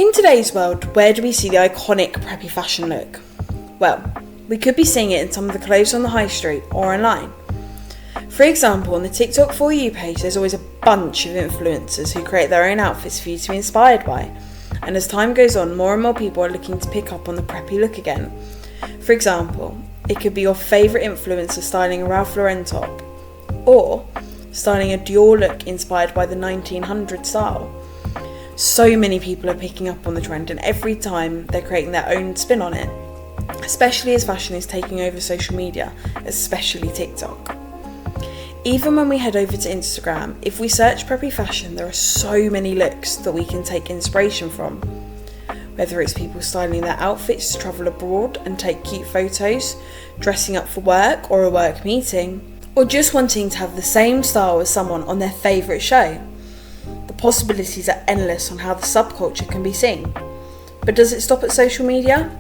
In today's world, where do we see the iconic preppy fashion look? Well, we could be seeing it in some of the clothes on the high street or online. For example, on the TikTok For You page, there's always a bunch of influencers who create their own outfits for you to be inspired by. And as time goes on, more and more people are looking to pick up on the preppy look again. For example, it could be your favourite influencer styling a Ralph Lauren top, or styling a Dior look inspired by the 1900s style. So many people are picking up on the trend, and every time they're creating their own spin on it, especially as fashion is taking over social media, especially TikTok. Even when we head over to Instagram, if we search preppy fashion, there are so many looks that we can take inspiration from. Whether it's people styling their outfits to travel abroad and take cute photos, dressing up for work or a work meeting, or just wanting to have the same style as someone on their favourite show. The possibilities are endless on how the subculture can be seen. But does it stop at social media?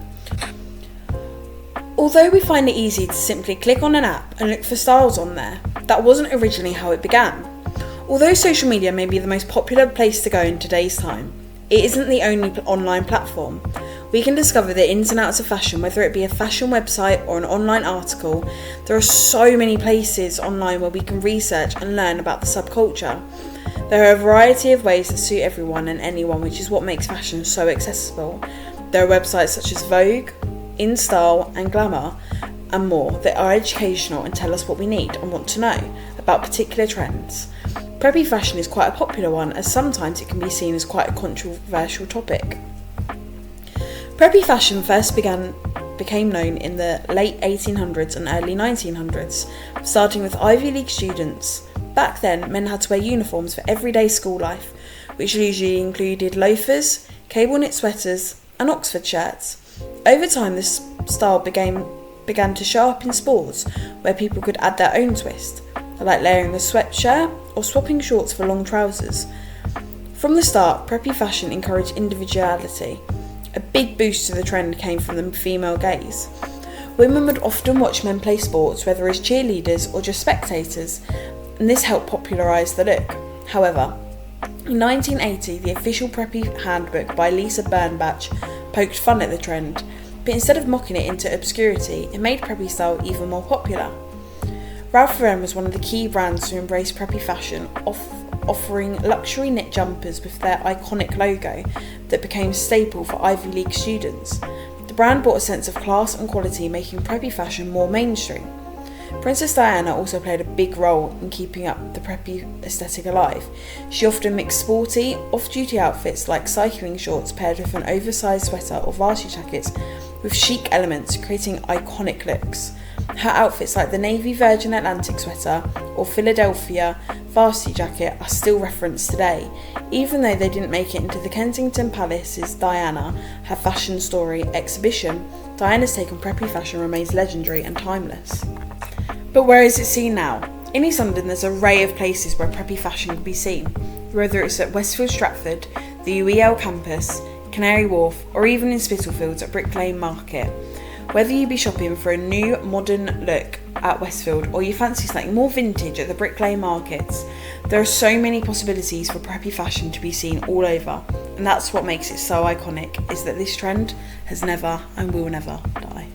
Although we find it easy to simply click on an app and look for styles on there, that wasn't originally how it began. Although social media may be the most popular place to go in today's time, it isn't the only online platform. We can discover the ins and outs of fashion, whether it be a fashion website or an online article. There are so many places online where we can research and learn about the subculture. There are a variety of ways that suit everyone and anyone, which is what makes fashion so accessible. There are websites such as Vogue, InStyle and Glamour and more that are educational and tell us what we need and want to know about particular trends. Preppy fashion is quite a popular one, as sometimes it can be seen as quite a controversial topic. Preppy fashion first became known in the late 1800s and early 1900s, starting with Ivy League students. Back then, men had to wear uniforms for everyday school life, which usually included loafers, cable knit sweaters and Oxford shirts. Over time, this style began to show up in sports, where people could add their own twist, like layering a sweatshirt or swapping shorts for long trousers. From the start, preppy fashion encouraged individuality. A big boost to the trend came from the female gaze. Women would often watch men play sports, whether as cheerleaders or just spectators, and this helped popularise the look. However, in 1980, the official preppy handbook by Lisa Bernbach poked fun at the trend, but instead of mocking it into obscurity, it made preppy style even more popular. Ralph Lauren was one of the key brands to embrace preppy fashion, offering luxury knit jumpers with their iconic logo that became a staple for Ivy League students. The brand brought a sense of class and quality, making preppy fashion more mainstream. Princess Diana also played a big role in keeping up the preppy aesthetic alive. She often mixed sporty, off-duty outfits like cycling shorts paired with an oversized sweater or varsity jackets with chic elements, creating iconic looks. Her outfits like the navy Virgin Atlantic sweater or Philadelphia varsity jacket are still referenced today, even though they didn't make it into the Kensington Palace's Diana, her fashion story exhibition. Diana's take on preppy fashion remains legendary and timeless. But where is it seen now? In East London, there's an array of places where preppy fashion can be seen, whether it's at Westfield Stratford, the UEL campus, Canary Wharf, or even in Spitalfields at Brick Lane Market. Whether you be shopping for a new, modern look at Westfield or you fancy something more vintage at the Brick Lane Markets, there are so many possibilities for preppy fashion to be seen all over, and that's what makes it so iconic, is that this trend has never and will never die.